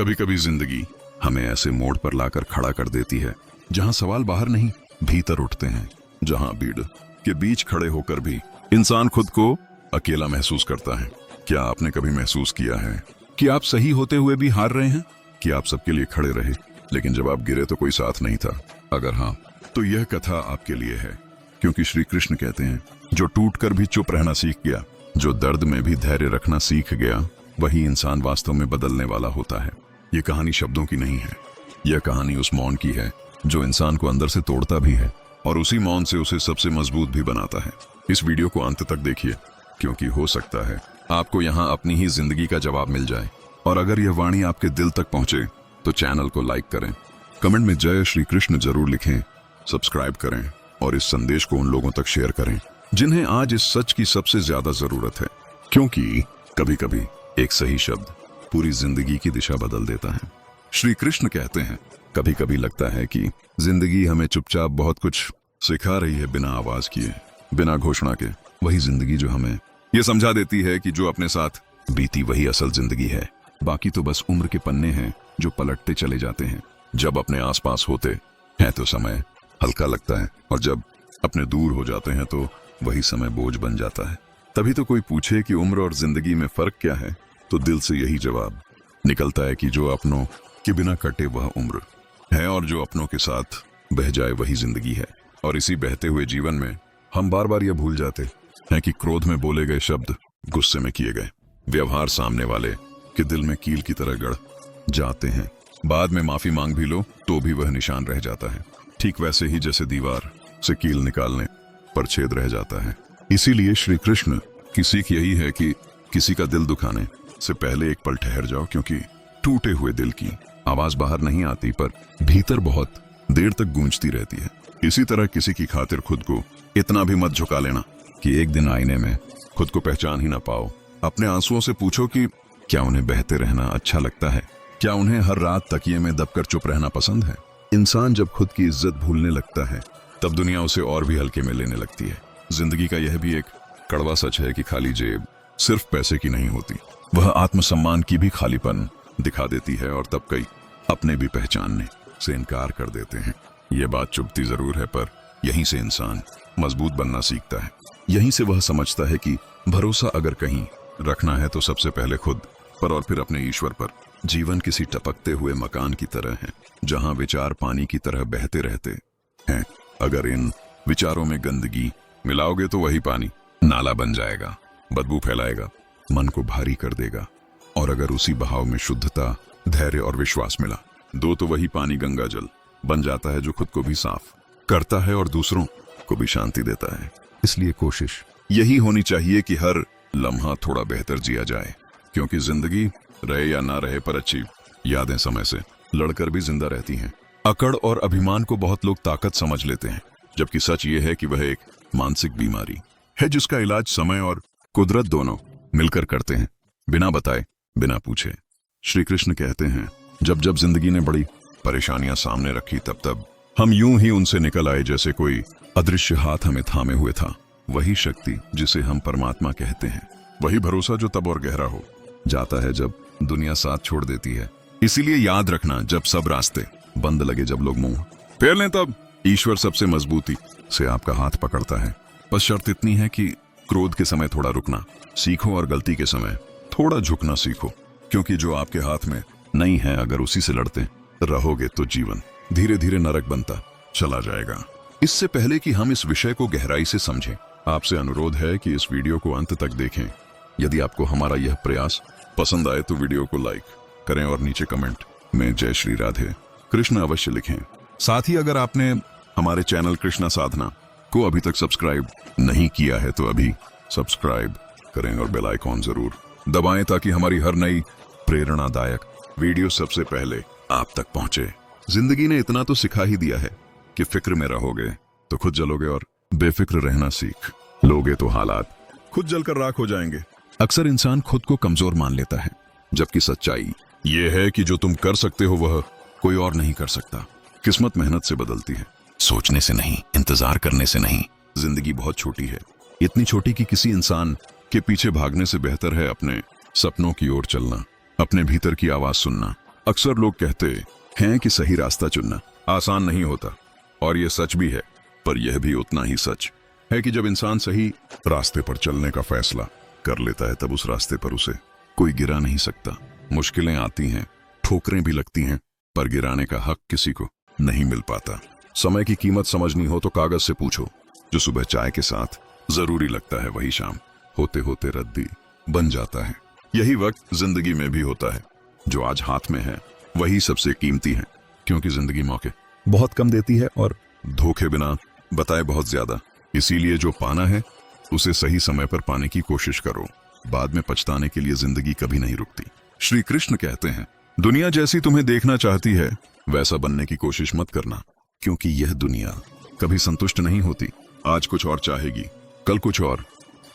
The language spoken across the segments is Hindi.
कभी कभी जिंदगी हमें ऐसे मोड़ पर लाकर खड़ा कर देती है जहां सवाल बाहर नहीं भीतर उठते हैं, जहां भीड़ के बीच खड़े होकर भी इंसान खुद को अकेला महसूस करता है। क्या आपने कभी महसूस किया है कि आप सही होते हुए भी हार रहे हैं? कि आप सबके लिए खड़े रहे लेकिन जब आप गिरे तो कोई साथ नहीं था? अगर हाँ, तो यह कथा आपके लिए है, क्योंकि श्री कृष्ण कहते हैं जो टूटकर भी चुप रहना सीख गया, जो दर्द में भी धैर्य रखना सीख गया, वही इंसान वास्तव में बदलने वाला होता है। ये कहानी शब्दों की नहीं है, यह कहानी उस मौन की है जो इंसान को अंदर से तोड़ता भी है और उसी मौन से उसे सबसे मजबूत भी बनाता है। इस वीडियो को अंत तक देखिए, क्योंकि हो सकता है आपको यहाँ अपनी ही जिंदगी का जवाब मिल जाए। और अगर यह वाणी आपके दिल तक पहुंचे तो चैनल को लाइक करें, कमेंट में जय श्री कृष्ण जरूर लिखें, सब्सक्राइब करें और इस संदेश को उन लोगों तक शेयर करें जिन्हें आज इस सच की सबसे ज्यादा जरूरत है। क्योंकि कभी कभी एक सही शब्द पूरी जिंदगी की दिशा बदल देता है। श्री कृष्ण कहते हैं कभी कभी लगता है कि जिंदगी हमें चुपचाप बहुत कुछ सिखा रही है, बिना आवाज किए, बिना घोषणा के। वही जिंदगी जो हमें यह समझा देती है कि जो अपने साथ बीती वही असल जिंदगी है, बाकी तो बस उम्र के पन्ने हैं जो पलटते चले जाते हैं। जब अपने आसपास होते हैं तो समय हल्का लगता है, और जब अपने दूर हो जाते हैं तो वही समय बोझ बन जाता है। तभी तो कोई पूछे कि उम्र और जिंदगी में फर्क क्या है, तो दिल से यही जवाब निकलता है कि जो अपनों के बिना कटे वह उम्र है, और जो अपनों के साथ बह जाए वही जिंदगी है। और इसी बहते हुए जीवन में हम बार बार यह भूल जाते हैं कि क्रोध में बोले गए शब्द, गुस्से में किए गए व्यवहार सामने वाले के दिल में कील की तरह गड़ जाते हैं। बाद में माफी मांग भी लो तो भी वह निशान रह जाता है, ठीक वैसे ही जैसे दीवार से कील निकालने पर छेद रह जाता है। इसीलिए श्री कृष्ण की सीख यही है कि किसी का दिल दुखाने से पहले एक पल ठहर जाओ, क्योंकि टूटे हुए दिल की आवाज बाहर नहीं आती पर भीतर बहुत देर तक गूंजती रहती है। इसी तरह किसी की खातिर खुद को इतना भी मत झुका लेना कि एक दिन आईने में खुद को पहचान ही ना पाओ। अपने आंसुओं से पूछो कि क्या उन्हें बहते रहना अच्छा लगता है? क्या उन्हें हर रात तकिए में दबकर चुप रहना पसंद है? इंसान जब खुद की इज्जत भूलने लगता है तब दुनिया उसे और भी हल्के में लेने लगती है। जिंदगी का यह भी एक कड़वा सच है कि खाली जेब सिर्फ पैसे की नहीं होती, वह आत्मसम्मान की भी खालीपन दिखा देती है, और तब कई अपने भी पहचानने से इनकार कर देते हैं। यह बात चुभती जरूर है, पर यहीं से इंसान मजबूत बनना सीखता है। यहीं से वह समझता है कि भरोसा अगर कहीं रखना है तो सबसे पहले खुद पर और फिर अपने ईश्वर पर। जीवन किसी टपकते हुए मकान की तरह है, जहां विचार पानी की तरह बहते रहते हैं। अगर इन विचारों में गंदगी मिलाओगे तो वही पानी नाला बन जाएगा, बदबू फैलाएगा, मन को भारी कर देगा। और अगर उसी बहाव में शुद्धता, धैर्य और विश्वास मिला दो तो वही पानी गंगा जल बन जाता है, जो खुद को भी साफ करता है और दूसरों को भी शांति देता है। इसलिए कोशिश यही होनी चाहिए कि हर लम्हा थोड़ा बेहतर जिया जाए, क्योंकि जिंदगी रहे या ना रहे पर अच्छी यादें समय से लड़कर भी जिंदा रहती हैं। अकड़ और अभिमान को बहुत लोग ताकत समझ लेते हैं, जबकि सच ये है कि वह एक मानसिक बीमारी है जिसका इलाज समय और कुदरत दोनों मिलकर करते हैं, बिना बताए, बिना पूछे। श्री कृष्ण कहते हैं जब जब जिंदगी ने बड़ी परेशानियां सामने रखी तब तब हम यूं ही उनसे निकल आए जैसे कोई अदृश्य हाथ हमें थामे हुए था। वही शक्ति जिसे हम परमात्मा कहते हैं, वही भरोसा जो तब और गहरा हो जाता है जब दुनिया साथ छोड़ देती है। इसीलिए याद रखना, जब सब रास्ते बंद लगे, जब लोग मुंह फेर लें, तब ईश्वर सबसे मजबूती से आपका हाथ पकड़ता है। बस शर्त इतनी है कि क्रोध के समय थोड़ा रुकना सीखो और गलती के समय थोड़ा झुकना सीखो, क्योंकि जो आपके हाथ में नहीं है, अगर उसी से लड़ते रहोगे तो जीवन धीरे धीरे नरक बनता चला जाएगा। इससे पहले कि हम इस विषय को गहराई से समझें, आपसे अनुरोध है कि इस वीडियो को अंत तक देखें। यदि आपको हमारा यह प्रयास पसंद आए तो वीडियो को लाइक करें और नीचे कमेंट में जय श्री राधे कृष्ण अवश्य लिखें। साथ ही अगर आपने हमारे चैनल कृष्णा साधना को अभी तक सब्सक्राइब नहीं किया है तो अभी सब्सक्राइब करें और बेल आइकॉन जरूर दबाएं, ताकि हमारी हर नई प्रेरणादायक वीडियो सबसे पहले आप तक पहुंचे। जिंदगी ने इतना तो सिखा ही दिया है कि फिक्र में रहोगे तो खुद जलोगे, और बेफिक्र रहना सीख लोगे तो हालात खुद जलकर राख हो जाएंगे। अक्सर इंसान खुद को कमजोर मान लेता है, जबकि सच्चाई यह है कि जो तुम कर सकते हो वह कोई और नहीं कर सकता। किस्मत मेहनत से बदलती है, सोचने से नहीं, इंतजार करने से नहीं। जिंदगी बहुत छोटी है, इतनी छोटी कि किसी इंसान के पीछे भागने से बेहतर है अपने सपनों की ओर चलना, अपने भीतर की आवाज सुनना अक्सर लोग कहते हैं कि सही रास्ता चुनना आसान नहीं होता, और यह सच भी है, पर यह भी उतना ही सच है कि जब इंसान सही रास्ते पर चलने का फैसला कर लेता है तब उस रास्ते पर उसे कोई गिरा नहीं सकता। मुश्किलें आती हैं, ठोकरें भी लगती हैं, पर गिराने का हक किसी को नहीं मिल पाता। समय की कीमत समझनी हो तो कागज से पूछो। जो सुबह चाय के साथ जरूरी लगता है वही शाम होते होते रद्दी बन जाता है। यही वक्त जिंदगी में भी होता है। जो आज हाथ में है वही सबसे कीमती है, क्योंकि जिंदगी मौके बहुत कम देती है और धोखे बिना बताए बहुत ज्यादा। इसीलिए जो पाना है उसे सही समय पर पाने की कोशिश करो। बाद में पछताने के लिए जिंदगी कभी नहीं रुकती। श्री कृष्ण कहते हैं, दुनिया जैसी तुम्हें देखना चाहती है वैसा बनने की कोशिश मत करना, क्योंकि यह दुनिया कभी संतुष्ट नहीं होती। आज कुछ और चाहेगी, कल कुछ और।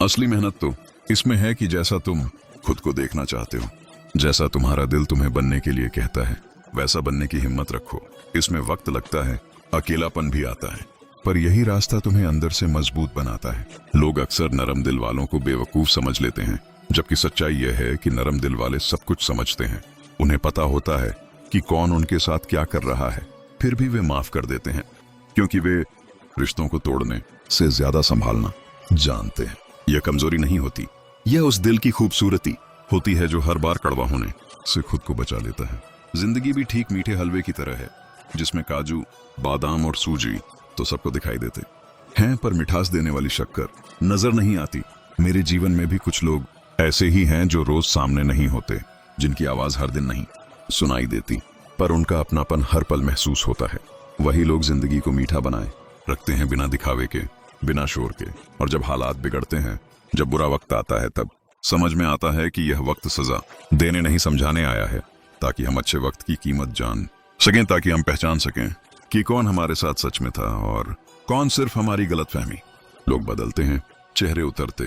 असली मेहनत तो इसमें है कि जैसा तुम खुद को देखना चाहते हो, जैसा तुम्हारा दिल तुम्हें बनने के लिए कहता है, वैसा बनने की हिम्मत रखो। इसमें वक्त लगता है, अकेलापन भी आता है, पर यही रास्ता तुम्हें अंदर से मजबूत बनाता है। लोग अक्सर नरम दिल वालों को बेवकूफ समझ लेते हैं, जबकि सच्चाई यह है कि नरम दिल वाले सब कुछ समझते हैं। उन्हें पता होता है कि कौन उनके साथ क्या कर रहा है, फिर भी वे माफ कर देते हैं, क्योंकि वे रिश्तों को तोड़ने से ज्यादा संभालना जानते हैं। यह कमजोरी नहीं होती, यह उस दिल की खूबसूरती होती है जो हर बार कड़वा होने से खुद को बचा लेता है। जिंदगी भी ठीक मीठे हलवे की तरह है, जिसमें काजू, बादाम और सूजी तो सबको दिखाई देते हैं, पर मिठास देने वाली शक्कर नजर नहीं आती। मेरे जीवन में भी कुछ लोग ऐसे ही हैं जो रोज सामने नहीं होते, जिनकी आवाज हर दिन नहीं सुनाई देती, पर उनका अपनापन हर पल महसूस होता है। वही लोग जिंदगी को मीठा बनाए रखते हैं, बिना दिखावे के, बिना शोर के। और जब हालात बिगड़ते हैं, जब बुरा वक्त आता है, तब समझ में आता है कि यह वक्त सजा देने नहीं समझाने आया है, ताकि हम अच्छे वक्त की कीमत जान सकें, ताकि हम पहचान सकें कि कौन हमारे साथ सच में था और कौन सिर्फ हमारी गलतफहमी। लोग बदलते हैं, चेहरे उतरते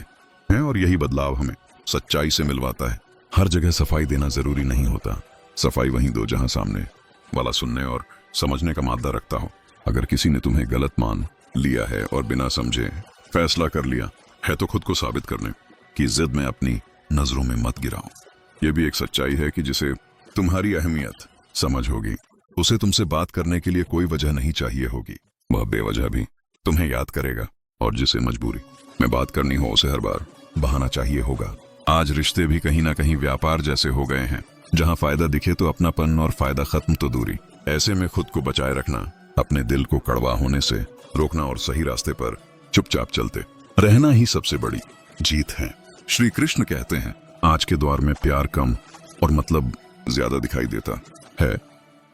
हैं, और यही बदलाव हमें सच्चाई से मिलवाता है। हर जगह सफाई देना जरूरी नहीं होता। सफाई वहीं दो जहां सामने वाला सुनने और समझने का मादा रखता हो। अगर किसी ने तुम्हें गलत मान लिया है और बिना समझे फैसला कर लिया है, तो खुद को साबित करने की जिद में अपनी नजरों में मत गिराओ। यह भी एक सच्चाई है कि जिसे तुम्हारी अहमियत समझ होगी, उसे तुमसे बात करने के लिए कोई वजह नहीं चाहिए होगी। वह बेवजह भी तुम्हें याद करेगा, और जिसे मजबूरी में बात करनी हो उसे हर बार बहाना चाहिए होगा। आज रिश्ते भी कहीं ना कहीं व्यापार जैसे हो गए हैं, जहां फायदा दिखे तो अपनापन और फायदा खत्म तो दूरी। ऐसे में खुद को बचाए रखना, अपने दिल को कड़वा होने से रोकना और सही रास्ते पर चुपचाप चलते रहना ही सबसे बड़ी जीत है। श्री कृष्ण कहते हैं, आज के दौर में प्यार कम और मतलब ज्यादा दिखाई देता है,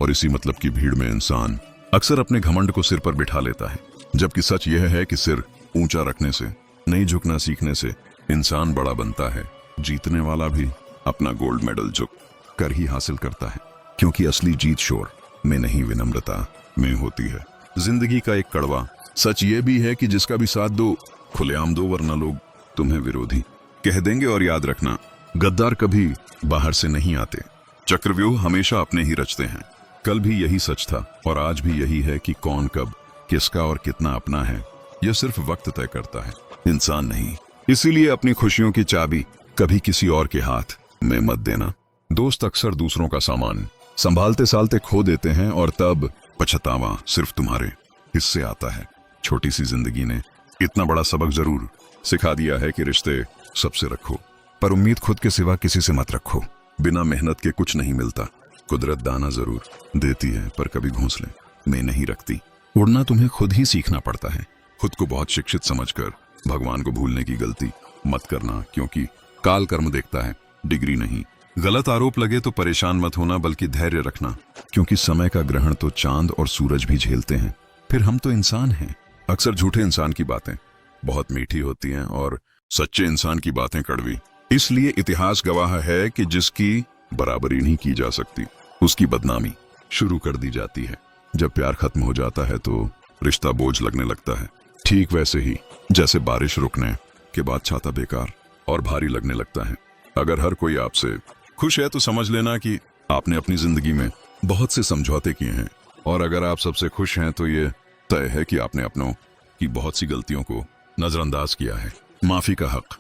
और इसी मतलब की भीड़ में इंसान अक्सर अपने घमंड को सिर पर बिठा लेता है। जबकि सच यह है कि सिर ऊंचा रखने से, नहीं झुकना सीखने से इंसान बड़ा बनता है। जीतने वाला भी अपना गोल्ड मेडल झुक कर ही हासिल करता है, क्योंकि असली जीत शोर में नहीं, विनम्रता में होती है। जिंदगी का एक कड़वा सच ये भी है कि जिसका भी साथ दो, खुलेआम दो, वरना लोग तुम्हें विरोधी कह देंगे। और याद रखना, गद्दार कभी बाहर से नहीं आते, चक्रव्यूह हमेशा अपने ही रचते हैं। कल भी यही सच था और आज भी यही है कि कौन कब किसका और कितना अपना है, यह सिर्फ वक्त तय करता है, इंसान नहीं। इसीलिए अपनी खुशियों की चाबी कभी किसी और के हाथ में मत देना। दोस्त अक्सर दूसरों का सामान संभालते सालते खो देते हैं, और तब पछतावा सिर्फ तुम्हारे हिस्से आता है। छोटी सी जिंदगी ने इतना बड़ा सबक जरूर सिखा दिया है कि रिश्ते सबसे रखो, पर उम्मीद खुद के सिवा किसी से मत रखो। बिना मेहनत के कुछ नहीं मिलता। कुदरत दाना जरूर देती है, पर कभी घोंसले में नहीं रखती। उड़ना तुम्हें खुद ही सीखना पड़ता है। खुद को बहुत शिक्षित समझकर भगवान को भूलने की गलती मत करना, क्योंकि काल कर्म देखता है, डिग्री नहीं। गलत आरोप लगे तो परेशान मत होना, बल्कि धैर्य रखना, क्योंकि समय का ग्रहण तो चांद और सूरज भी झेलते हैं। फिर हम तो इंसान हैं। अक्सर झूठे इंसान की बातें बहुत मीठी होती हैं और सच्चे इंसान की बातें कड़वी। इसलिए इतिहास गवाह है कि जिसकी बराबरी नहीं की जा सकती, उसकी बदनामी शुरू कर दी जाती है। जब प्यार खत्म हो जाता है तो रिश्ता बोझ लगने लगता है। ठीक वैसे ही जैसे बारिश रुकने के बाद छाता बेकार और भारी लगने लगता है। अगर हर कोई आपसे खुश है तो समझ लेना कि आपने अपनी जिंदगी में बहुत से समझौते किए हैं, और अगर आप सबसे खुश हैं तो ये तय है कि आपने अपनों की बहुत सी गलतियों को नजरअंदाज किया है। माफी का हक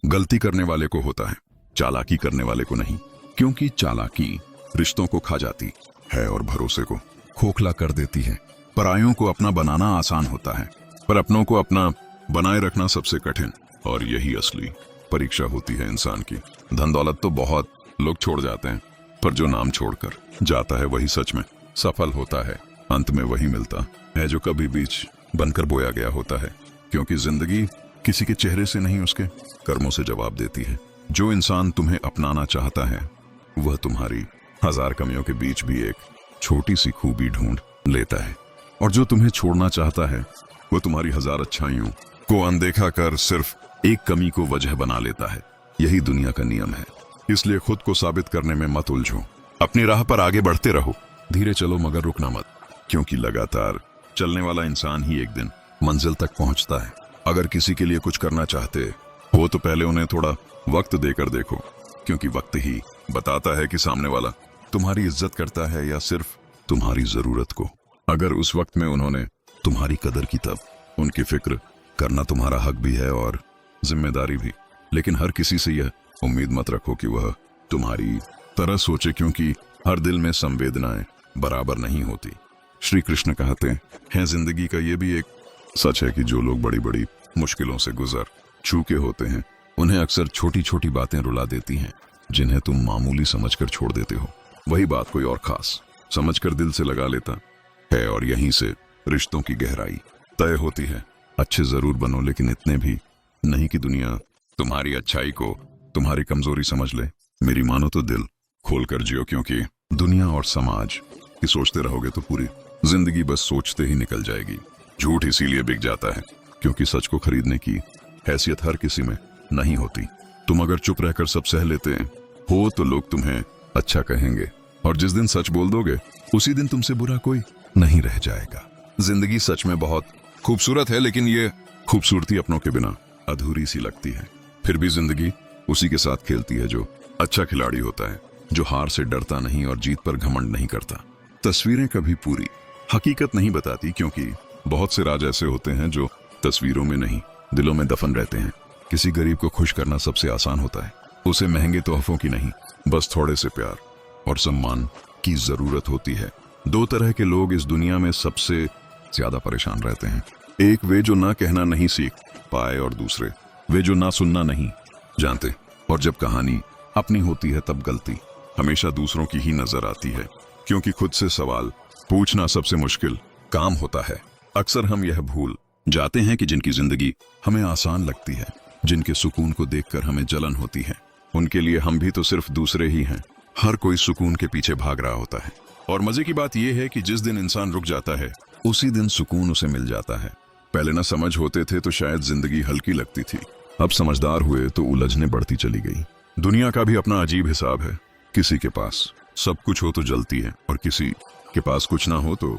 गलती करने वाले को होता है, चालाकी करने वाले को नहीं, क्योंकि चालाकी रिश्तों को खा जाती है और भरोसे को खोखला कर देती है। परायों को अपना बनाना आसान होता है, पर अपनों को अपना बनाए रखना सबसे कठिन, और यही असली परीक्षा होती है इंसान की। धन दौलत तो बहुत लोग छोड़ जाते हैं, पर जो नाम छोड़कर जाता है वही सच में सफल होता है। अंत में वही मिलता है जो कभी बीज बनकर बोया गया होता है, क्योंकि जिंदगी किसी के चेहरे से नहीं उसके कर्मों से जवाब देती है। जो इंसान तुम्हें अपनाना चाहता है वह तुम्हारी 1000 कमियों के बीच भी एक छोटी सी खूबी ढूंढ लेता है, और जो तुम्हें छोड़ना चाहता है वह तुम्हारी 1000 अच्छाइयों को अनदेखा कर सिर्फ एक कमी को वजह बना लेता है। यही दुनिया का नियम है, इसलिए खुद को साबित करने में मत उलझो। अपनी राह पर आगे बढ़ते रहो, धीरे चलो मगर रुकना मत, क्योंकि लगातार चलने वाला इंसान ही एक दिन मंजिल तक पहुंचता है। अगर किसी के लिए कुछ करना चाहते हो तो पहले उन्हें थोड़ा वक्त देकर देखो, क्योंकि वक्त ही बताता है कि सामने वाला तुम्हारी इज्जत करता है या सिर्फ तुम्हारी जरूरत को। अगर उस वक्त में उन्होंने तुम्हारी कदर की, तब उनकी फिक्र करना तुम्हारा हक भी है और जिम्मेदारी भी। लेकिन हर किसी से यह उम्मीद मत रखो कि वह तुम्हारी तरह सोचे, क्योंकि हर दिल में संवेदनाएं बराबर नहीं होती। श्री कृष्ण कहते हैं जिंदगी का ये भी एक सच है कि जो लोग बड़ी बड़ी मुश्किलों से गुजर चुके होते हैं उन्हें अक्सर छोटी छोटी बातें रुला देती हैं, जिन्हें तुम मामूली समझकर छोड़ देते हो। वही बात कोई और खास समझकर दिल से लगा लेता है, और यहीं से रिश्तों की गहराई तय होती है। अच्छे जरूर बनो, लेकिन इतने भी नहीं कि दुनिया तुम्हारी अच्छाई को तुम्हारी कमजोरी समझ ले। मेरी मानो तो दिल खोलकर जियो, क्योंकि दुनिया और समाज की सोचते रहोगे तो पूरी जिंदगी बस सोचते ही निकल जाएगी। झूठ इसीलिए बिक जाता है क्योंकि सच को खरीदने की हैसियत हर किसी में नहीं होती। तुम अगर चुप रहकर सब सह लेते हो तो लोग तुम्हें अच्छा कहेंगे, और जिस दिन सच बोल दोगे उसी दिन तुमसे बुरा कोई नहीं रह जाएगा। जिंदगी सच में बहुत खूबसूरत है, लेकिन ये खूबसूरती अपनों के बिना अधूरी सी लगती है। फिर भी जिंदगी उसी के साथ खेलती है जो अच्छा खिलाड़ी होता है, जो हार से डरता नहीं और जीत पर घमंड नहीं करता। तस्वीरें कभी पूरी हकीकत नहीं बताती, क्योंकि बहुत से राज ऐसे होते हैं जो तस्वीरों में नहीं दिलों में दफन रहते हैं। किसी गरीब को खुश करना सबसे आसान होता है, उसे महंगे तोहफों की नहीं, बस थोड़े से प्यार और सम्मान की जरूरत होती है। दो तरह के लोग इस दुनिया में सबसे ज्यादा परेशान रहते हैं। एक वे जो ना कहना नहीं सीख पाए, और दूसरे वे जो ना सुनना नहीं जानते। और जब कहानी अपनी होती है तब गलती हमेशा दूसरों की ही नजर आती है, क्योंकि खुद से सवाल पूछना सबसे मुश्किल काम होता है। अक्सर हम यह भूल जाते हैं कि जिनकी जिंदगी हमें आसान लगती है, जिनके सुकून को देखकर हमें जलन होती है, उनके लिए हम भी तो सिर्फ दूसरे ही हैं। हर कोई सुकून के पीछे भाग रहा होता है, और मजे की बात यह है कि जिस दिन इंसान रुक जाता है उसी दिन सुकून उसे मिल जाता है। पहले ना समझ होते थे तो शायद जिंदगी हल्की लगती थी, अब समझदार हुए तो उलझने बढ़ती चली गई। दुनिया का भी अपना अजीब हिसाब है। किसी के पास सब कुछ हो तो जलती है, और किसी के पास कुछ ना हो तो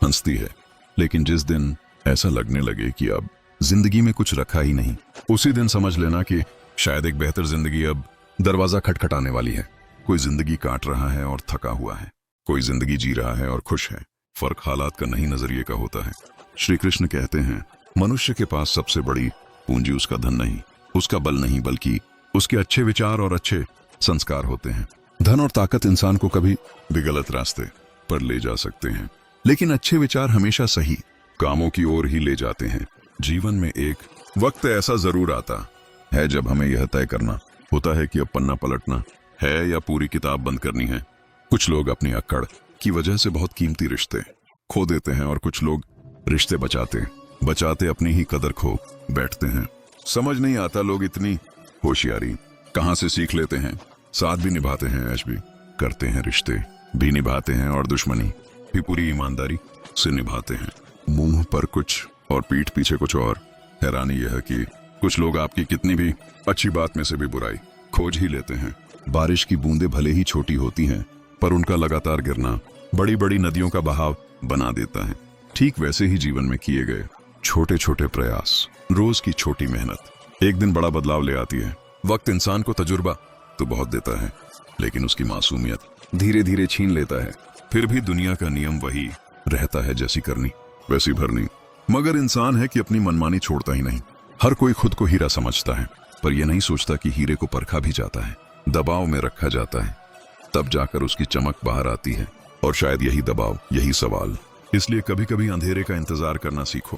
हंसती है। लेकिन जिस दिन ऐसा लगने लगे कि अब जिंदगी में कुछ रखा ही नहीं, उसी दिन समझ लेना कि शायद एक बेहतर जिंदगी अब दरवाजा खटखटाने वाली है। कोई जिंदगी काट रहा है और थका हुआ है, कोई जिंदगी जी रहा है और खुश है। फर्क हालात का नहीं, नजरिए का होता है। श्री कृष्ण कहते हैं मनुष्य के पास सबसे बड़ी पूंजी उसका धन नहीं, उसका बल नहीं, बल्कि उसके अच्छे विचार और अच्छे संस्कार होते हैं। धन और ताकत इंसान को कभी भी गलत रास्ते पर ले जा सकते हैं, लेकिन अच्छे विचार हमेशा सही कामों की ओर ही ले जाते हैं। जीवन में एक वक्त ऐसा जरूर आता है जब हमें यह तय करना होता है कि अब पन्ना पलटना है या पूरी किताब बंद करनी है। कुछ लोग अपनी अक्कड़ की वजह से बहुत कीमती रिश्ते खो देते हैं, और कुछ लोग रिश्ते बचाते बचाते अपनी ही कदर खो बैठते हैं। समझ नहीं आता लोग इतनी होशियारी कहां से सीख लेते हैं। साथ भी निभाते हैं, ऐश भी करते हैं, रिश्ते भी निभाते हैं, और दुश्मनी भी पूरी ईमानदारी से निभाते हैं। मुंह पर कुछ और पीठ पीछे कुछ और। हैरानी यह है कि कुछ लोग आपकी कितनी भी अच्छी बात में से भी बुराई खोज ही लेते हैं। बारिश की बूंदें भले ही छोटी होती हैं, पर उनका लगातार गिरना बड़ी बड़ी नदियों का बहाव बना देता है। ठीक वैसे ही जीवन में किए गए छोटे छोटे प्रयास, रोज की छोटी मेहनत एक दिन बड़ा बदलाव ले आती है। वक्त इंसान को तजुर्बा तो बहुत देता है, लेकिन उसकी मासूमियत धीरे धीरे छीन लेता है। फिर भी दुनिया का नियम वही रहता है, जैसी करनी वैसी भरनी। मगर इंसान है कि अपनी मनमानी छोड़ता ही नहीं। हर कोई खुद को हीरा समझता है, पर यह नहीं सोचता कि हीरे को परखा भी जाता है, दबाव में रखा जाता है, तब जाकर उसकी चमक बाहर आती है। और शायद यही दबाव, यही सवाल। इसलिए कभी कभी अंधेरे का इंतजार करना सीखो,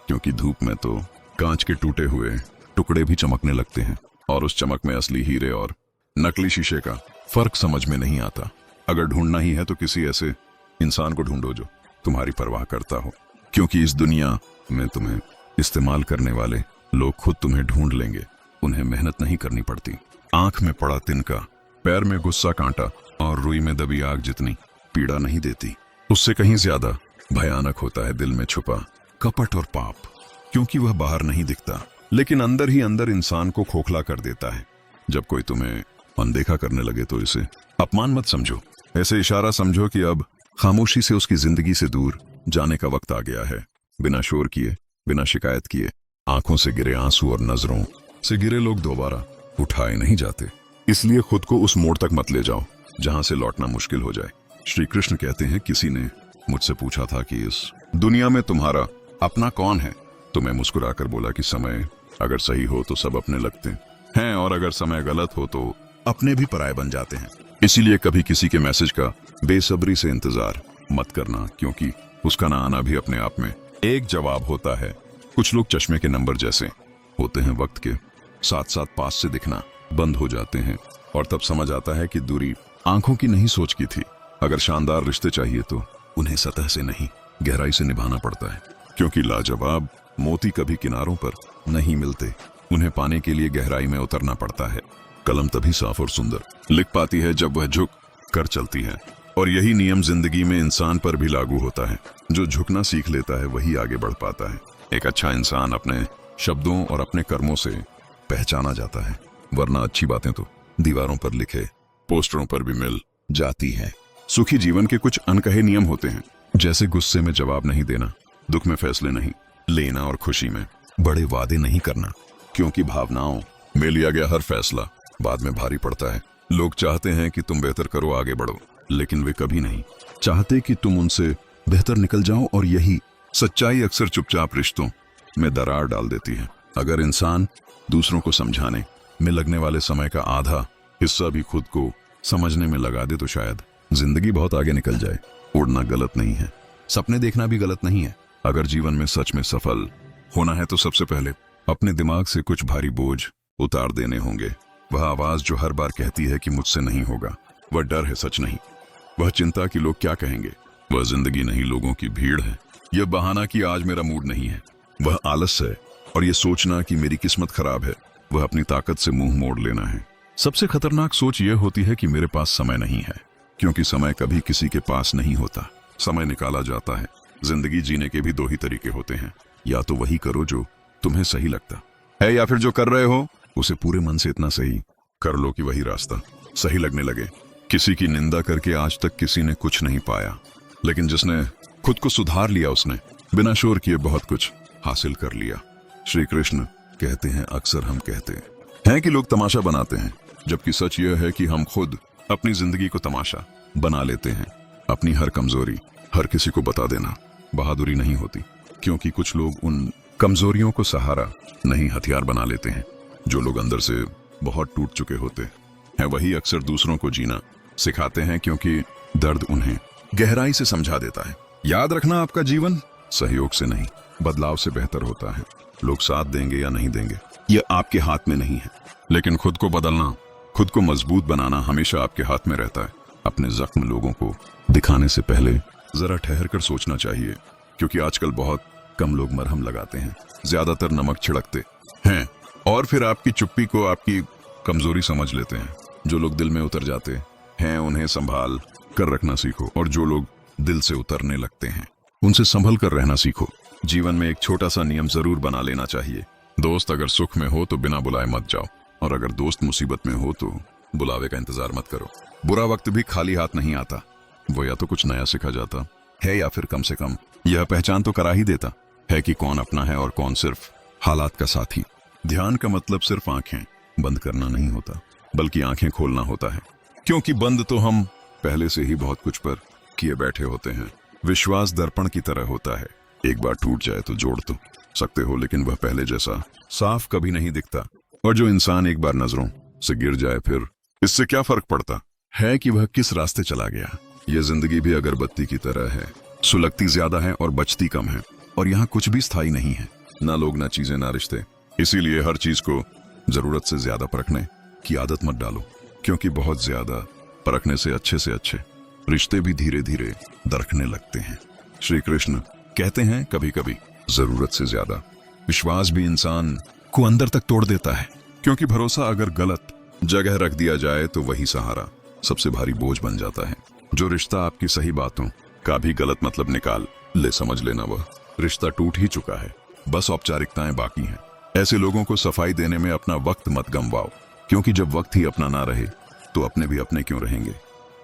क्योंकि धूप में तो कांच के टूटे हुए टुकड़े भी चमकने लगते हैं, और उस चमक में असली हीरे और नकली शीशे का फर्क समझ में नहीं आता। अगर ढूंढना ही है तो किसी ऐसे इंसान को ढूंढो जो तुम्हारी परवाह करता हो, क्योंकि इस दुनिया में तुम्हें इस्तेमाल करने वाले लोग खुद तुम्हें ढूंढ लेंगे। उन्हें मेहनत नहीं करनी पड़ती। आंख में पड़ा तिनका, पैर में गुस्सा कांटा और रुई में दबी आग जितनी पीड़ा नहीं देती, उससे कहीं ज्यादा भयानक होता है दिल में छुपा कपट और पाप, क्योंकि वह बाहर नहीं दिखता लेकिन अंदर ही अंदर इंसान को खोखला कर देता है। जब कोई तुम्हें अनदेखा करने लगे तो इसे अपमान मत समझो, ऐसे इशारा समझो कि अब खामोशी से उसकी जिंदगी से दूर जाने का वक्त आ गया है। बिना शोर किए, बिना शिकायत किए, आंखों से गिरे आंसू और नजरों से गिरे लोग दोबारा उठाए नहीं जाते। इसलिए खुद को उस मोड़ तक मत ले जाओ जहां से लौटना मुश्किल हो जाए। श्री कृष्ण कहते हैं, किसी ने मुझसे पूछा था कि इस दुनिया में तुम्हारा अपना कौन है, तो मैं मुस्कुराकर बोला कि समय अगर सही हो तो सब अपने लगते हैं, और अगर समय गलत हो तो अपने भी पराये बन जाते हैं। इसीलिए कभी किसी के मैसेज का बेसब्री से इंतजार मत करना, क्योंकि उसका ना आना भी अपने आप में एक जवाब होता है। कुछ लोग चश्मे के नंबर जैसे होते हैं, वक्त के साथ साथ पास से दिखना बंद हो जाते हैं, और तब समझ आता है कि दूरी आंखों की नहीं सोच की थी। अगर शानदार रिश्ते चाहिए तो उन्हें सतह से नहीं, गहराई से निभाना पड़ता है, क्योंकि लाजवाब मोती कभी किनारों पर नहीं मिलते, उन्हें पाने के लिए गहराई में उतरना पड़ता है। कलम तभी साफ और सुंदर लिख पाती है जब वह झुक कर चलती है, और यही नियम जिंदगी में इंसान पर भी लागू होता है। जो झुकना सीख लेता है वही आगे बढ़ पाता है। एक अच्छा इंसान अपने शब्दों और अपने कर्मों से पहचाना जाता है, वरना अच्छी बातें तो दीवारों पर लिखे पोस्टरों पर भी मिल जाती है। सुखी जीवन के कुछ अनकहे नियम होते हैं, जैसे गुस्से में जवाब नहीं देना, दुख में फैसले नहीं लेना, और खुशी में बड़े वादे नहीं करना, क्योंकि भावनाओं में लिया गया हर फैसला बाद में भारी पड़ता है। लोग चाहते हैं कि तुम बेहतर करो, आगे बढ़ो, लेकिन वे कभी नहीं चाहते कि तुम उनसे बेहतर निकल जाओ, और यही सच्चाई अक्सर चुपचाप रिश्तों में दरार डाल देती है। अगर इंसान दूसरों को समझाने में लगने वाले समय का आधा हिस्सा भी खुद को समझने में लगा दे तो शायद जिंदगी बहुत आगे निकल जाए। उड़ना गलत नहीं है, सपने देखना भी गलत नहीं है। अगर जीवन में सच में सफल होना है तो सबसे पहले अपने दिमाग से कुछ भारी बोझ उतार देने होंगे। वह आवाज जो हर बार कहती है कि मुझसे नहीं होगा, वह डर है, सच नहीं। वह चिंता कि लोग क्या कहेंगे, वह जिंदगी नहीं, लोगों की भीड़ है। यह बहाना कि आज मेरा मूड नहीं है, वह आलस है। और यह सोचना कि मेरी किस्मत खराब है, वह अपनी ताकत से मुंह मोड़ लेना है। सबसे खतरनाक सोच यह होती है कि मेरे पास समय नहीं है, क्योंकि समय कभी किसी के पास नहीं होता, समय निकाला जाता है। जिंदगी जीने के भी दो ही तरीके होते हैं, या तो वही करो जो तुम्हें सही लगता है, या फिर जो कर रहे हो उसे पूरे मन से इतना सही कर लो कि वही रास्ता सही लगने लगे। किसी की निंदा करके आज तक किसी ने कुछ नहीं पाया, लेकिन जिसने खुद को सुधार लिया उसने बिना शोर किए बहुत कुछ हासिल कर लिया। श्री कृष्ण कहते हैं, अक्सर हम कहते हैं कि लोग तमाशा बनाते हैं, जबकि सच यह है कि हम खुद अपनी जिंदगी को तमाशा बना लेते हैं। अपनी हर कमजोरी हर किसी को बता देना बहादुरी नहीं होती, क्योंकि कुछ लोग उन कमजोरियों को सहारा नहीं, हथियार बना लेते हैं। जो लोग अंदर से बहुत टूट चुके होते हैं वही अक्सर दूसरों को जीना सिखाते हैं, क्योंकि दर्द उन्हें गहराई से समझा देता है। याद रखना, आपका जीवन सहयोग से नहीं बदलाव से बेहतर होता है। लोग साथ देंगे या नहीं देंगे यह आपके हाथ में नहीं है, लेकिन खुद को बदलना, खुद को मजबूत बनाना हमेशा आपके हाथ में रहता है। अपने जख्म लोगों को दिखाने से पहले जरा ठहर कर सोचना चाहिए, क्योंकि आजकल बहुत कम लोग मरहम लगाते हैं, ज्यादातर नमक छिड़कते हैं, और फिर आपकी चुप्पी को आपकी कमजोरी समझ लेते हैं। जो लोग दिल में उतर जाते हैं उन्हें संभाल कर रखना सीखो, और जो लोग दिल से उतरने लगते हैं उनसे संभल कर रहना सीखो। जीवन में एक छोटा सा नियम जरूर बना लेना चाहिए। दोस्त अगर सुख में हो तो बिना बुलाए मत जाओ, और अगर दोस्त मुसीबत में हो तो बुलावे का इंतजार मत करो। बुरा वक्त भी खाली हाथ नहीं आता, वो या तो कुछ नया सिखा जाता है, या फिर कम से कम यह पहचान तो करा ही देता है कि कौन अपना है और कौन सिर्फ हालात का साथी। ध्यान का मतलब सिर्फ आंखें बंद करना नहीं होता, बल्कि आंखें खोलना होता है, क्योंकि बंद तो हम पहले से ही बहुत कुछ पर किए बैठे होते हैं। विश्वास दर्पण की तरह होता है, एक बार टूट जाए तो जोड़ तो सकते हो, लेकिन वह पहले जैसा साफ कभी नहीं दिखता। और जो इंसान एक बार नजरों से गिर जाए फिर इससे क्या फर्क पड़ता, है कि वह किस रास्ते चला गया। यह जिंदगी भी अगरबत्ती की तरह है, सुलगती ज्यादा है और बचती कम है। और यहाँ कुछ भी स्थायी नहीं है, ना लोग, ना चीजें, ना रिश्ते। इसीलिए हर चीज को जरूरत से ज्यादा परखने की आदत मत डालो, क्योंकि बहुत ज्यादा परखने से अच्छे रिश्ते भी धीरे धीरे दरकने लगते हैं। श्री कृष्ण कहते हैं कभी कभी जरूरत से ज्यादा विश्वास भी इंसान को अंदर तक तोड़ देता है, क्योंकि भरोसा अगर गलत जगह रख दिया जाए तो वही सहारा सबसे भारी बोझ बन जाता है। जो रिश्ता आपकी सही बातों का भी गलत मतलब निकाल ले, समझ लेना वह रिश्ता टूट ही चुका है, बस औपचारिकताएं बाकी हैं। ऐसे लोगों को सफाई देने में अपना वक्त मत गंवाओ, क्योंकि जब वक्त ही अपना ना रहे तो अपने भी अपने क्यों रहेंगे।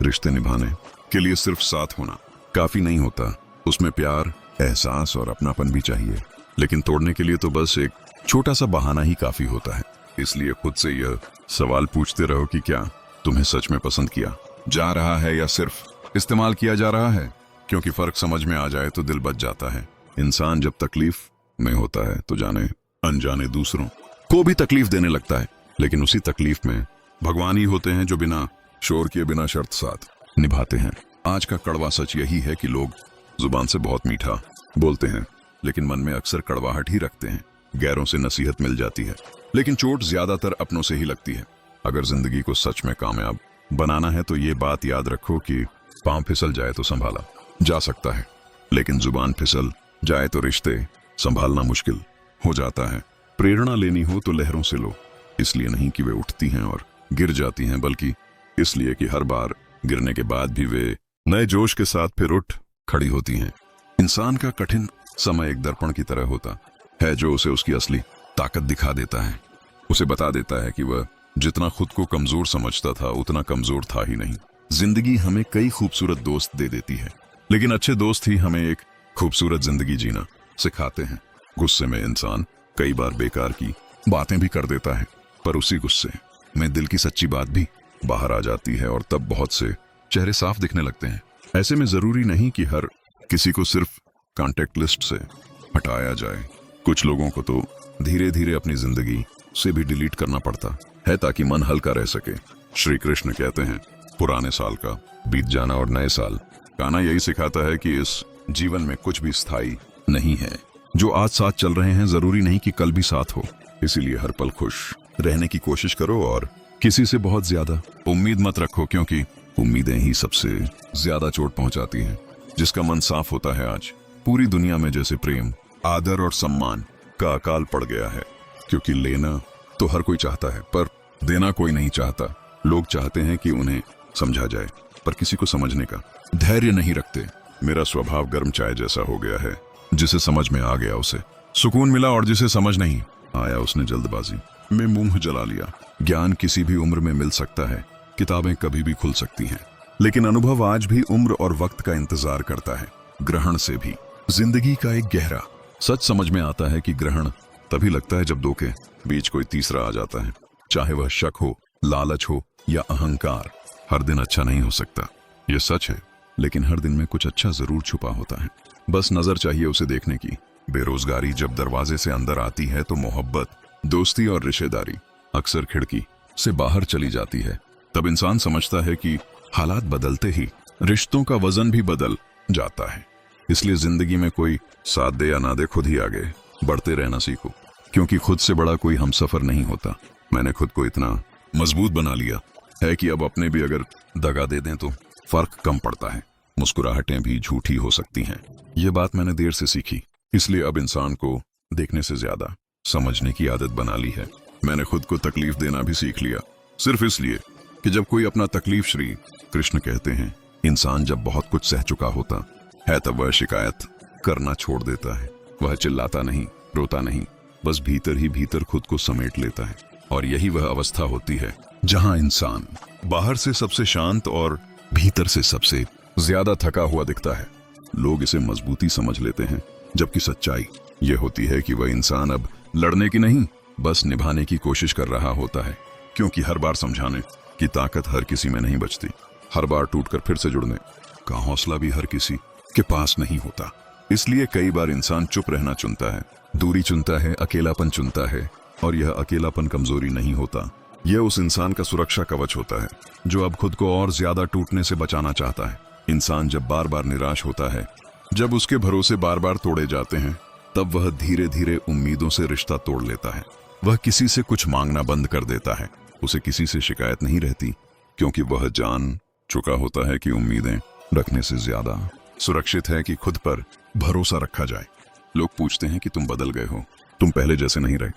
रिश्ते निभाने के लिए सिर्फ साथ होना काफी नहीं होता, उसमें प्यार, एहसास और अपनापन भी चाहिए। लेकिन तोड़ने के लिए तो बस एक छोटा सा बहाना ही काफी होता है। इसलिए खुद से यह सवाल पूछते रहो कि क्या तुम्हें सच में पसंद किया जा रहा है या सिर्फ इस्तेमाल किया जा रहा है। क्योंकि फर्क समझ में आ जाए तो दिल बच जाता है। इंसान जब तकलीफ में होता है तो जाने अनजाने दूसरों को भी तकलीफ देने लगता है, लेकिन उसी तकलीफ में भगवान ही होते हैं जो बिना शोर किए, बिना शर्त साथ निभाते हैं। आज का कड़वा सच यही है कि लोग जुबान से बहुत मीठा बोलते हैं, लेकिन मन में अक्सर कड़वाहट ही रखते हैं। गैरों से नसीहत मिल जाती है, लेकिन चोट ज्यादातर अपनों से ही लगती है। अगर जिंदगी को सच में कामयाब बनाना है तो ये बात याद रखो कि पांव फिसल जाए तो संभाला जा सकता है, लेकिन जुबान फिसल जाए तो रिश्ते संभालना मुश्किल हो जाता है। प्रेरणा लेनी हो तो लहरों से लो, इसलिए नहीं कि वे उठती हैं और गिर जाती हैं, बल्कि इसलिए कि हर बार गिरने के बाद भी वे नए जोश के साथ फिर उठ खड़ी होती हैं। इंसान का कठिन समय एक दर्पण की तरह होता है, जो उसे उसकी असली ताकत दिखा देता है। उसे बता देता है कि वह जितना खुद को कमजोर समझता था उतना कमजोर था ही नहीं। जिंदगी हमें कई खूबसूरत दोस्त दे देती है, लेकिन अच्छे दोस्त ही हमें एक खूबसूरत जिंदगी जीना सिखाते हैं। गुस्से में इंसान कई बार बेकार की बातें भी कर देता है, पर उसी गुस्से में दिल की सच्ची बात भी बाहर आ जाती है और तब बहुत से चेहरे साफ दिखने लगते हैं। ऐसे में जरूरी नहीं कि हर किसी को सिर्फ कॉन्टेक्ट लिस्ट से हटाया जाए। कुछ लोगों को तो धीरे धीरे अपनी जिंदगी से भी डिलीट करना पड़ता है ताकि मन हल्का रह सके। श्री कृष्ण कहते हैं पुराने साल का बीत जाना और नए साल का आना यही सिखाता है कि इस जीवन में कुछ भी स्थायी नहीं है। जो आज साथ चल रहे हैं जरूरी नहीं कि कल भी साथ हो। इसीलिए हर पल खुश रहने की कोशिश करो और किसी से बहुत ज्यादा उम्मीद मत रखो, क्योंकि उम्मीदें ही सबसे ज्यादा चोट पहुंचाती हैं। जिसका मन साफ होता है, आज पूरी दुनिया में जैसे प्रेम, आदर और सम्मान का अकाल पड़ गया है। क्योंकि लेना तो हर कोई चाहता है, पर देना कोई नहीं चाहता। लोग चाहते हैं कि उन्हें समझा जाए, पर किसी को समझने का धैर्य नहीं रखते। मेरा स्वभाव गर्म चाय जैसा हो गया है, जिसे समझ में आ गया उसे सुकून मिला और जिसे समझ नहीं आया उसने जल्दबाजी में मुंह जला लिया। ज्ञान किसी भी उम्र में मिल सकता है, किताबें कभी भी खुल सकती हैं, लेकिन अनुभव आज भी उम्र और वक्त का इंतजार करता है। ग्रहण से भी जिंदगी का एक गहरा सच समझ में आता है कि ग्रहण तभी लगता है जब दो के बीच कोई तीसरा आ जाता है, चाहे वह शक हो, लालच हो या अहंकार। हर दिन अच्छा नहीं हो सकता, यह सच है, लेकिन हर दिन में कुछ अच्छा जरूर छुपा होता है। बस नजर चाहिए उसे देखने की। बेरोजगारी जब दरवाजे से अंदर आती है तो मोहब्बत, दोस्ती और रिश्तेदारी अक्सर खिड़की से बाहर चली जाती है। तब इंसान समझता है कि हालात बदलते ही रिश्तों का वजन भी बदल जाता है। इसलिए जिंदगी में कोई साथ दे या ना दे, खुद ही आगे बढ़ते रहना सीखो, क्योंकि खुद से बड़ा कोई हमसफर नहीं होता। मैंने खुद को इतना मजबूत बना लिया है कि अब अपने भी अगर दगा दे दें तो फर्क कम पड़ता है। मुस्कुराहटें भी झूठी हो सकती हैं, ये बात मैंने देर से सीखी। इसलिए अब इंसान को देखने से ज्यादा समझने की आदत बना ली है। मैंने खुद को तकलीफ देना भी सीख लिया, सिर्फ इसलिए कि जब कोई अपना तकलीफ, श्री कृष्ण कहते हैं, इंसान जब बहुत कुछ सह चुका होता है तब वह शिकायत करना छोड़ देता है। वह चिल्लाता नहीं, रोता नहीं, बस भीतर ही भीतर खुद को समेट लेता है। और यही वह अवस्था होती है जहां इंसान बाहर से सबसे शांत और भीतर से सबसे ज्यादा थका हुआ दिखता है। लोग इसे मजबूती समझ लेते हैं, जबकि सच्चाई यह होती है कि वह इंसान अब लड़ने की नहीं, बस निभाने की कोशिश कर रहा होता है। क्योंकि हर बार समझाने की ताकत हर किसी में नहीं बचती। हर बार टूटकर फिर से जुड़ने का हौसला भी हर किसी के पास नहीं होता। इसलिए कई बार इंसान चुप रहना चुनता है, दूरी चुनता है, अकेलापन चुनता है। और यह अकेलापन कमजोरी नहीं होता, यह उस इंसान का सुरक्षा कवच होता है जो अब खुद को और ज्यादा टूटने से बचाना चाहता है। इंसान जब बार बार निराश होता है, जब उसके भरोसे बार बार तोड़े जाते हैं, तब वह धीरे धीरे उम्मीदों से रिश्ता तोड़ लेता है। वह किसी से कुछ मांगना बंद कर देता है। उसे किसी से शिकायत नहीं रहती, क्योंकि वह जान चुका होता है कि उम्मीदें रखने से ज्यादा सुरक्षित है कि खुद पर भरोसा रखा जाए। लोग पूछते हैं कि तुम बदल गए हो, तुम पहले जैसे नहीं रहे,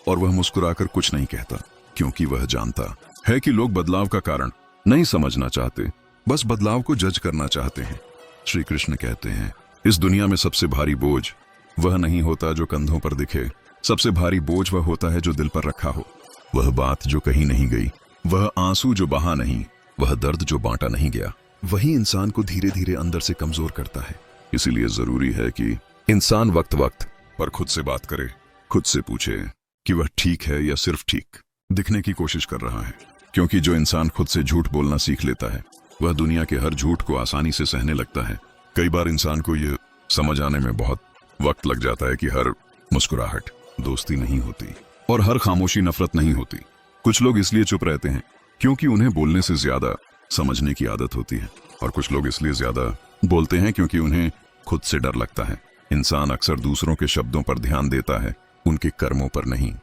और वह मुस्कुराकर कुछ नहीं कहता, क्योंकि वह जानता है कि लोग बदलाव का कारण नहीं समझना चाहते, बस बदलाव को जज करना चाहते हैं। श्री कृष्ण कहते हैं, इस दुनिया में सबसे भारी बोझ वह नहीं होता जो कंधों पर दिखे, सबसे भारी बोझ वह होता है जो दिल पर रखा हो। वह बात जो कही नहीं गई, वह आंसू जो बहा नहीं, वह दर्द जो बांटा नहीं गया, वही इंसान को धीरे धीरे अंदर से कमजोर करता है। इसीलिए जरूरी है कि इंसान वक्त वक्त पर खुद से बात करे, खुद से पूछे कि वह ठीक है या सिर्फ ठीक दिखने की कोशिश कर रहा है। क्योंकि जो इंसान खुद से झूठ बोलना सीख लेता है, वह दुनिया के हर झूठ को आसानी से सहने लगता है। कई बार इंसान को यह समझ आने में बहुत वक्त लग जाता है कि हर मुस्कुराहट दोस्ती नहीं होती और हर खामोशी नफरत नहीं होती। कुछ लोग इसलिए चुप रहते हैं क्योंकि उन्हें बोलने से ज्यादा समझने की आदत होती है, और कुछ लोग इसलिए ज्यादा बोलते हैं क्योंकि उन्हें खुद से डर लगता है। इंसान अक्सर दूसरों के शब्दों पर ध्यान देता है, उनके कर्मों पर नहीं,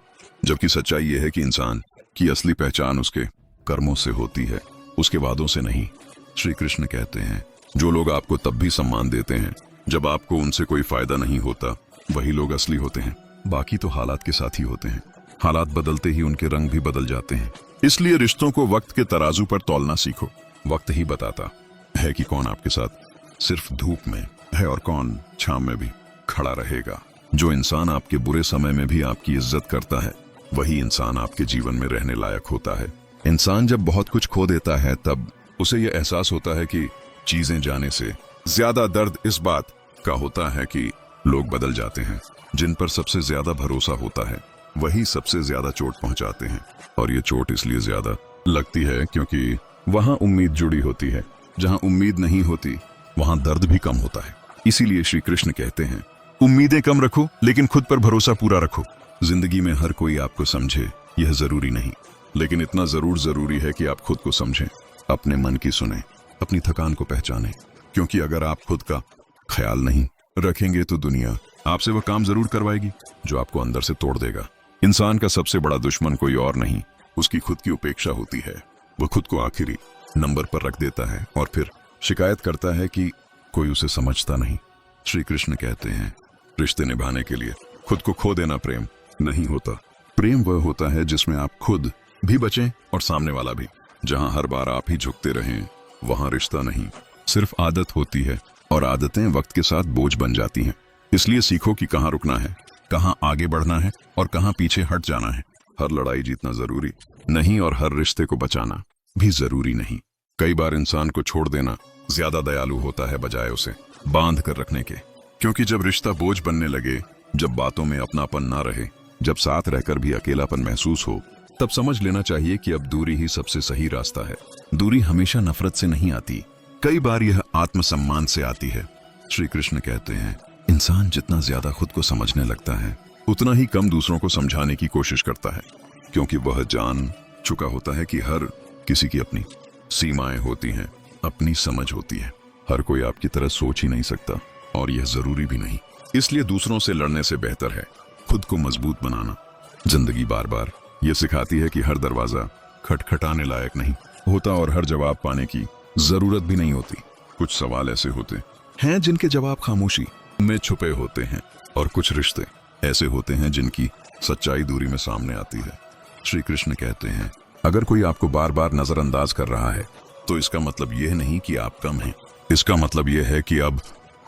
जबकि सच्चाई यह है कि इंसान की असली पहचान उसके कर्मों से होती है, उसके वादों से नहीं। श्री कृष्ण कहते हैं, जो लोग आपको तब भी सम्मान देते हैं जब आपको उनसे कोई फायदा नहीं होता, वही लोग असली होते हैं। बाकी तो हालात के साथ ही होते हैं। हालात बदलते ही उनके रंग भी बदल जाते हैं। इसलिए रिश्तों को वक्त के तराजू पर तौलना सीखो। वक्त ही बताता है कि कौन आपके साथ सिर्फ धूप में है और कौन छांव में भी खड़ा रहेगा। जो इंसान आपके बुरे समय में भी आपकी इज्जत करता है, वही इंसान आपके जीवन में रहने लायक होता है। इंसान जब बहुत कुछ खो देता है, तब उसे यह एहसास होता है कि चीजें जाने से ज्यादा दर्द इस बात का होता है कि लोग बदल जाते हैं। जिन पर सबसे ज्यादा भरोसा होता है, वही सबसे ज्यादा चोट पहुंचाते हैं। और ये चोट इसलिए ज्यादा लगती है क्योंकि वहां उम्मीद जुड़ी होती है। जहां उम्मीद नहीं होती, वहां दर्द भी कम होता है। इसीलिए श्री कृष्ण कहते हैं, उम्मीदें कम रखो लेकिन खुद पर भरोसा पूरा रखो। जिंदगी में हर कोई आपको समझे यह जरूरी नहीं, लेकिन इतना जरूर जरूरी है कि आप खुद को समझें, अपने मन की सुने, अपनी थकान को पहचानें। क्योंकि अगर आप खुद का ख्याल नहीं रखेंगे तो दुनिया आपसे वह काम जरूर करवाएगी जो आपको अंदर से तोड़ देगा। इंसान का सबसे बड़ा दुश्मन कोई और नहीं, उसकी खुद की उपेक्षा होती है। वह खुद को आखिरी नंबर पर रख देता है और फिर शिकायत करता है कि कोई उसे समझता नहीं। श्री कृष्ण कहते हैं, रिश्ते निभाने के लिए खुद को खो देना प्रेम नहीं होता। प्रेम वह होता है जिसमें आप खुद भी बचें और सामने वाला भी। जहां हर बार आप ही झुकते रहें, वहां रिश्ता नहीं, सिर्फ आदत होती है, और आदतें वक्त के साथ बोझ बन जाती हैं। इसलिए सीखो कि कहाँ रुकना है, कहाँ आगे बढ़ना है और कहाँ पीछे हट जाना है। हर लड़ाई जीतना जरूरी नहीं और हर रिश्ते को बचाना भी जरूरी नहीं। कई बार इंसान को छोड़ देना ज्यादा दयालु होता है बजाय उसे बांध कर रखने के। क्योंकि जब रिश्ता बोझ बनने लगे, जब बातों में अपनापन ना रहे, जब साथ रहकर भी अकेलापन महसूस हो, तब समझ लेना चाहिए कि अब दूरी ही सबसे सही रास्ता है। दूरी हमेशा नफरत से नहीं आती, कई बार यह आत्मसम्मान से आती है। श्री कृष्ण कहते हैं, इंसान जितना ज्यादा खुद को समझने लगता है, उतना ही कम दूसरों को समझाने की कोशिश करता है। क्योंकि वह जान चुका होता है कि हर किसी की अपनी सीमाएं होती हैं, अपनी समझ होती है। हर कोई आपकी तरह सोच ही नहीं सकता, और यह जरूरी भी नहीं। इसलिए दूसरों से लड़ने से बेहतर है खुद को मजबूत बनाना। जिंदगी बार बार यह सिखाती है कि हर दरवाजा खटखटाने लायक नहीं होता और हर जवाब पाने की जरूरत भी नहीं होती। कुछ सवाल ऐसे होते हैं जिनके जवाब खामोशी में छुपे होते हैं, और कुछ रिश्ते ऐसे होते हैं जिनकी सच्चाई दूरी में सामने आती है। श्री कृष्ण कहते हैं, अगर कोई आपको बार बार नजरअंदाज कर रहा है, तो इसका मतलब यह नहीं कि आप कम हैं। इसका मतलब यह है कि अब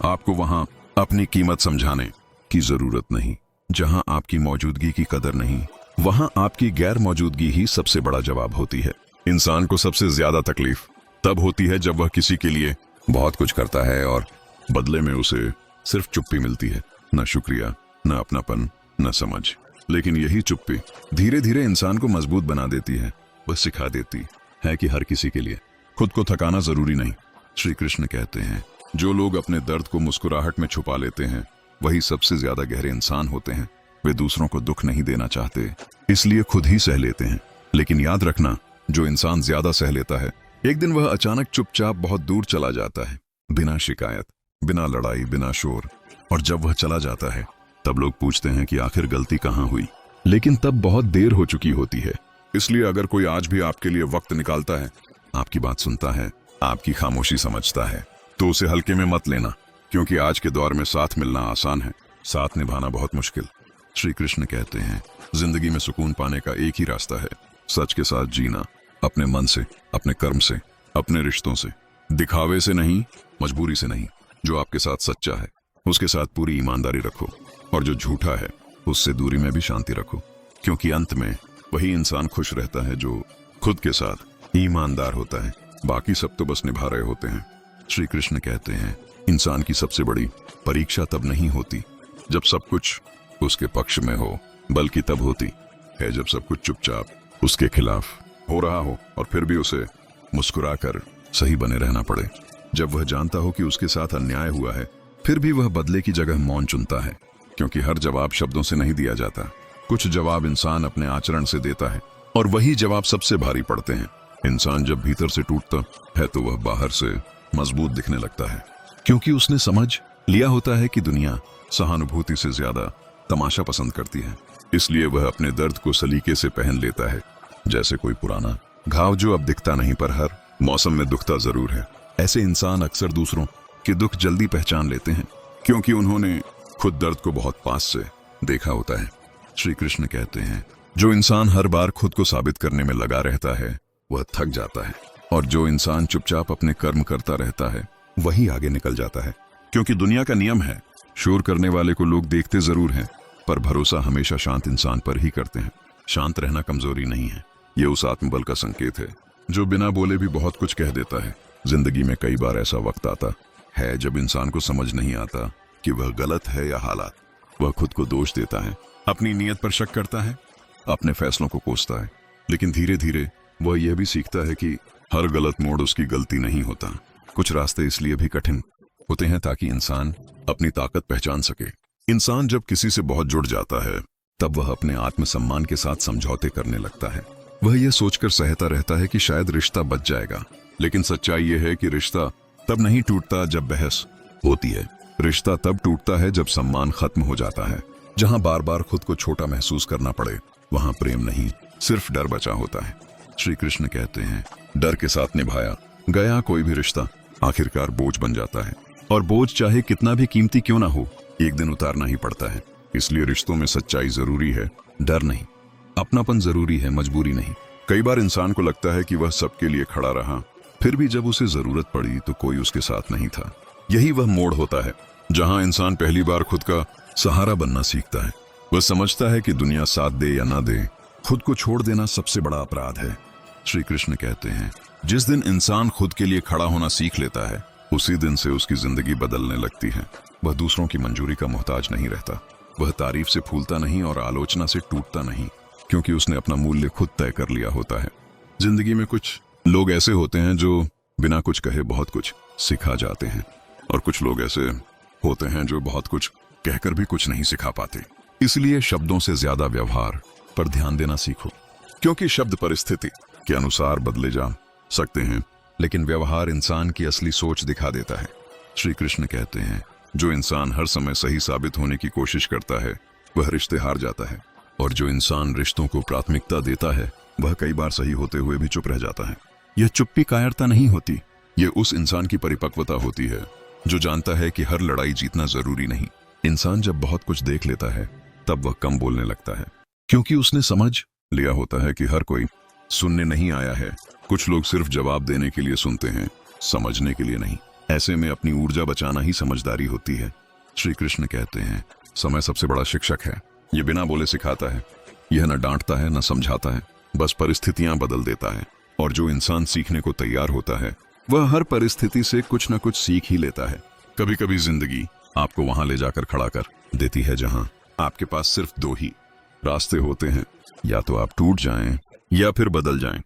आपको वहां अपनी कीमत समझाने की जरूरत नहीं। जहां आपकी मौजूदगी की कदर नहीं, वहां आपकी गैर मौजूदगी ही सबसे बड़ा जवाब होती है। इंसान को सबसे ज्यादा तकलीफ तब होती है जब वह किसी के लिए बहुत कुछ करता है और बदले में उसे सिर्फ चुप्पी मिलती है। न शुक्रिया, न अपनापन, न समझ। लेकिन यही चुप्पी धीरे धीरे इंसान को मजबूत बना देती है। वह सिखा देती है कि हर किसी के लिए खुद को थकाना जरूरी नहीं। श्री कृष्ण कहते हैं, जो लोग अपने दर्द को मुस्कुराहट में छुपा लेते हैं, वही सबसे ज्यादा गहरे इंसान होते हैं। वे दूसरों को दुख नहीं देना चाहते, इसलिए खुद ही सह लेते हैं। लेकिन याद रखना, जो इंसान ज्यादा सह लेता है, एक दिन वह अचानक चुपचाप बहुत दूर चला जाता है, बिना शिकायत, बिना लड़ाई, बिना शोर। और जब वह चला जाता है तब लोग पूछते हैं कि आखिर गलती कहाँ हुई, लेकिन तब बहुत देर हो चुकी होती है। इसलिए अगर कोई आज भी आपके लिए वक्त निकालता है, आपकी बात सुनता है, आपकी खामोशी समझता है, तो उसे हल्के में मत लेना, क्योंकि आज के दौर में साथ मिलना आसान है, साथ निभाना बहुत मुश्किल। श्री कृष्ण कहते हैं, जिंदगी में सुकून पाने का एक ही रास्ता है, सच के साथ जीना, अपने मन से, अपने कर्म से, अपने रिश्तों से, दिखावे से नहीं, मजबूरी से नहीं। जो आपके साथ सच्चा है उसके साथ पूरी ईमानदारी रखो, और जो झूठा है उससे दूरी में भी शांति रखो, क्योंकि अंत में वही इंसान खुश रहता है जो खुद के साथ ईमानदार होता है। बाकी सब तो बस निभा रहे होते हैं। श्री कृष्ण कहते हैं, इंसान की सबसे बड़ी परीक्षा तब नहीं होती जब सब कुछ उसके पक्ष में हो, बल्कि तब होती है जब सब कुछ चुपचाप उसके खिलाफ हो रहा हो, और फिर भी उसे मुस्कुराकर सही बने रहना पड़े। जब वह जानता हो कि उसके साथ अन्याय हुआ है, फिर भी वह बदले की जगह मौन चुनता है, क्योंकि हर जवाब शब्दों से नहीं दिया जाता। कुछ जवाब इंसान अपने आचरण से देता है, और वही जवाब सबसे भारी पड़ते हैं। इंसान जब भीतर से टूटता है तो वह बाहर से मजबूत दिखने लगता है, क्योंकि उसने समझ लिया होता है कि दुनिया सहानुभूति से ज्यादा तमाशा पसंद करती है। इसलिए वह अपने दर्द को सलीके से पहन लेता है, जैसे कोई पुराना घाव जो अब दिखता नहीं पर हर मौसम में दुखता जरूर है। ऐसे इंसान अक्सर दूसरों के दुख जल्दी पहचान लेते हैं, क्योंकि उन्होंने खुद दर्द को बहुत पास से देखा होता है। श्री कृष्ण कहते हैं, जो इंसान हर बार खुद को साबित करने में लगा रहता है वह थक जाता है, और जो इंसान चुपचाप अपने कर्म करता रहता है वही आगे निकल जाता है। क्योंकि दुनिया का नियम है, शोर करने वाले को लोग देखते जरूर हैं, पर भरोसा हमेशा शांत इंसान पर ही करते हैं। शांत रहना कमजोरी नहीं है, ये उस आत्मबल का संकेत है जो बिना बोले भी बहुत कुछ कह देता है। जिंदगी में कई बार ऐसा वक्त आता है जब इंसान को समझ नहीं आता कि वह गलत है या हालात। वह खुद को दोष देता है, अपनी नीयत पर शक करता है, अपने फैसलों को कोसता है, लेकिन धीरे धीरे वह यह भी सीखता है कि हर गलत मोड़ उसकी गलती नहीं होता। कुछ रास्ते इसलिए भी कठिन होते हैं ताकि इंसान अपनी ताकत पहचान सके। इंसान जब किसी से बहुत जुड़ जाता है तब वह अपने आत्मसम्मान के साथ समझौते करने लगता है। वह यह सोचकर सहता रहता है कि शायद रिश्ता बच जाएगा, लेकिन सच्चाई यह है कि रिश्ता तब नहीं टूटता जब बहस होती है। रिश्ता तब टूटता है जब सम्मान खत्म हो जाता है। जहां बार बार खुद को छोटा महसूस करना पड़े, वहां प्रेम नहीं, सिर्फ डर बचा होता है। श्री कृष्ण कहते हैं, डर के साथ निभाया गया कोई भी रिश्ता आखिरकार बोझ बन जाता है, और बोझ चाहे कितना भी कीमती क्यों ना हो, एक दिन उतारना ही पड़ता है। इसलिए रिश्तों में सच्चाई जरूरी है, डर नहीं। अपनापन जरूरी है, मजबूरी नहीं। कई बार इंसान को लगता है कि वह सबके लिए खड़ा रहा, फिर भी जब उसे जरूरत पड़ी तो कोई उसके साथ नहीं था। यही वह मोड़ होता है जहां इंसान पहली बार खुद का सहारा बनना सीखता है। वह समझता है कि दुनिया साथ दे या ना दे, खुद को छोड़ देना सबसे बड़ा अपराध है। श्री कृष्ण कहते हैं, जिस दिन इंसान खुद के लिए खड़ा होना सीख लेता है, उसी दिन से उसकी जिंदगी बदलने लगती है। वह दूसरों की मंजूरी का मोहताज नहीं रहता। वह तारीफ से फूलता नहीं और आलोचना से टूटता नहीं, क्योंकि उसने अपना मूल्य खुद तय कर लिया होता है। जिंदगी में कुछ लोग ऐसे होते हैं जो बिना कुछ कहे बहुत कुछ सिखा जाते हैं, और कुछ लोग ऐसे होते हैं जो बहुत कुछ कहकर भी कुछ नहीं सिखा पाते। इसलिए शब्दों से ज्यादा व्यवहार पर ध्यान देना सीखो, क्योंकि शब्द परिस्थिति के अनुसार बदले जा सकते हैं, लेकिन व्यवहार इंसान की असली सोच दिखा देता है। श्री कृष्ण कहते हैं, जो इंसान हर समय सही साबित होने की कोशिश करता है वह रिश्ते हार जाता है, और जो इंसान रिश्तों को प्राथमिकता देता है वह कई बार सही होते हुए भी चुप रह जाता है। यह चुप्पी कायरता नहीं होती, यह उस इंसान की परिपक्वता होती है जो जानता है कि हर लड़ाई जीतना जरूरी नहीं। इंसान जब बहुत कुछ देख लेता है तब वह कम बोलने लगता है, क्योंकि उसने समझ लिया होता है कि हर कोई सुनने नहीं आया है। कुछ लोग सिर्फ जवाब देने के लिए सुनते हैं, समझने के लिए नहीं। ऐसे में अपनी ऊर्जा बचाना ही समझदारी होती है। श्री कृष्ण कहते हैं, समय सबसे बड़ा शिक्षक है। यह बिना बोले सिखाता है, यह न डांटता है न समझाता है, बस परिस्थितियां बदल देता है। और जो इंसान सीखने को तैयार होता है वह हर परिस्थिति से कुछ न कुछ सीख ही लेता है। कभी कभी जिंदगी आपको वहां ले जाकर खड़ा कर देती है जहां आपके पास सिर्फ दो ही रास्ते होते हैं, या तो आप टूट जाएं या फिर बदल जाएं।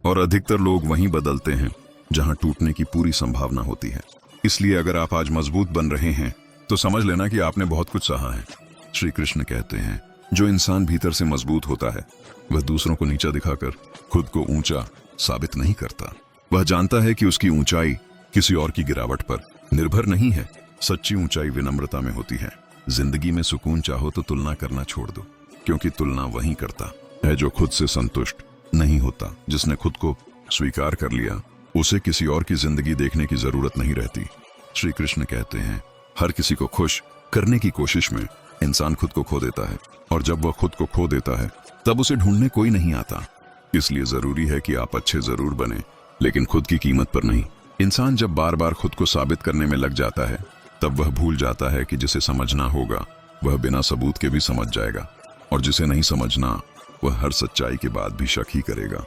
और अधिकतर लोग वहीं बदलते हैं जहां टूटने की पूरी संभावना होती है। इसलिए अगर आप आज मजबूत बन रहे हैं तो समझ लेना कि आपने बहुत कुछ सहा है। श्री कृष्ण कहते हैं, जो इंसान भीतर से मजबूत होता है वह दूसरों को नीचा दिखाकर खुद को ऊंचा साबित नहीं करता। वह जानता है कि उसकी ऊंचाई किसी और की गिरावट पर निर्भर नहीं है। सच्ची ऊंचाई विनम्रता में होती है। जिंदगी में सुकून चाहो तो तुलना करना छोड़ दो, क्योंकि तुलना वही करता है जो खुद से संतुष्ट नहीं होता। जिसने खुद को स्वीकार कर लिया उसे किसी और की जिंदगी देखने की जरूरत नहीं रहती। श्री कृष्ण कहते हैं, हर किसी को खुश करने की कोशिश में इंसान खुद को खो देता है, और जब वह खुद को खो देता है तब उसे ढूंढने कोई नहीं आता। इसलिए जरूरी है कि आप अच्छे जरूर बने, लेकिन खुद की कीमत पर नहीं। इंसान जब बार बार खुद को साबित करने में लग जाता है तब वह भूल जाता है कि जिसे समझना होगा वह बिना सबूत के भी समझ जाएगा, और जिसे नहीं समझना वह हर सच्चाई के बाद भी शक ही करेगा।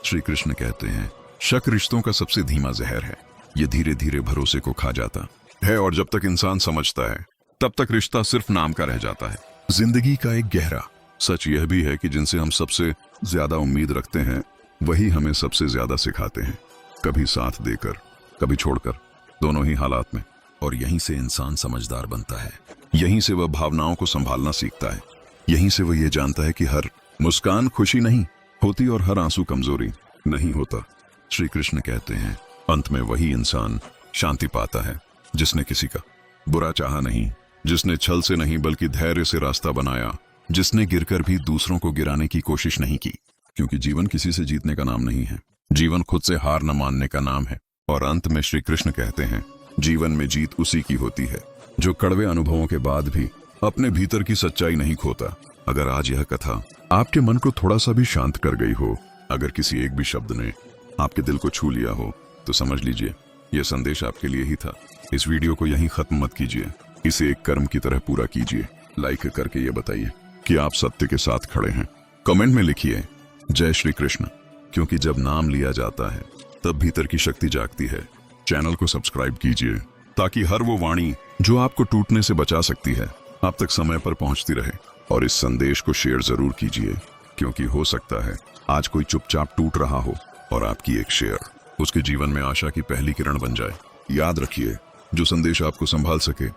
श्री कृष्ण कहते हैं, शक रिश्तों का सबसे धीमा जहर है। ये धीरे धीरे भरोसे को खा जाता है, और जब तक इंसान समझता है तब तक रिश्ता सिर्फ नाम का रह जाता है। जिंदगी का एक गहरा सच यह भी है कि जिनसे हम सबसे ज्यादा उम्मीद रखते हैं वही हमें सबसे ज्यादा सिखाते हैं, कभी साथ देकर कभी छोड़कर, दोनों ही हालात में। और यहीं से इंसान समझदार बनता है, यहीं से वह भावनाओं को संभालना सीखता है, यहीं से वह ये जानता है कि हर मुस्कान खुशी नहीं होती और हर आंसू कमजोरी नहीं होता। श्री कृष्ण कहते हैं, अंत में वही इंसान शांति पाता है जिसने किसी का बुरा चाहा नहीं, जिसने छल से नहीं बल्कि धैर्य से रास्ता बनाया, जिसने गिरकर भी दूसरों को गिराने की कोशिश नहीं की। क्योंकि जीवन किसी से जीतने का नाम नहीं है, जीवन खुद से हार न मानने का नाम है। और अंत में श्री कृष्ण कहते हैं, जीवन में जीत उसी की होती है जो कड़वे अनुभवों के बाद भी अपने भीतर की सच्चाई नहीं खोता। अगर आज यह कथा आपके मन को थोड़ा सा भी शांत कर गई हो, अगर किसी एक भी शब्द ने आपके दिल को छू लिया हो, तो समझ लीजिए यह संदेश आपके लिए ही था। इस वीडियो को यहीं खत्म मत कीजिए, इसे एक कर्म की तरह पूरा कीजिए। लाइक करके ये बताइए कि आप सत्य के साथ खड़े हैं। कमेंट में लिखिए जय श्री कृष्ण, क्योंकि जब नाम लिया जाता है तब भीतर की शक्ति जागती है। चैनल को सब्सक्राइब कीजिए ताकि हर वो वाणी जो आपको टूटने से बचा सकती है आप तक समय पर पहुंचती रहे। और इस संदेश को शेयर जरूर कीजिए, क्योंकि हो सकता है आज कोई चुपचाप टूट रहा हो और आपकी एक शेयर उसके जीवन में आशा की पहली किरण बन जाए। याद रखिए, जो संदेश आपको संभाल सके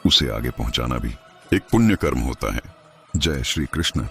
उसे आगे पहुंचाना भी एक पुण्य कर्म होता है। जय श्री कृष्ण।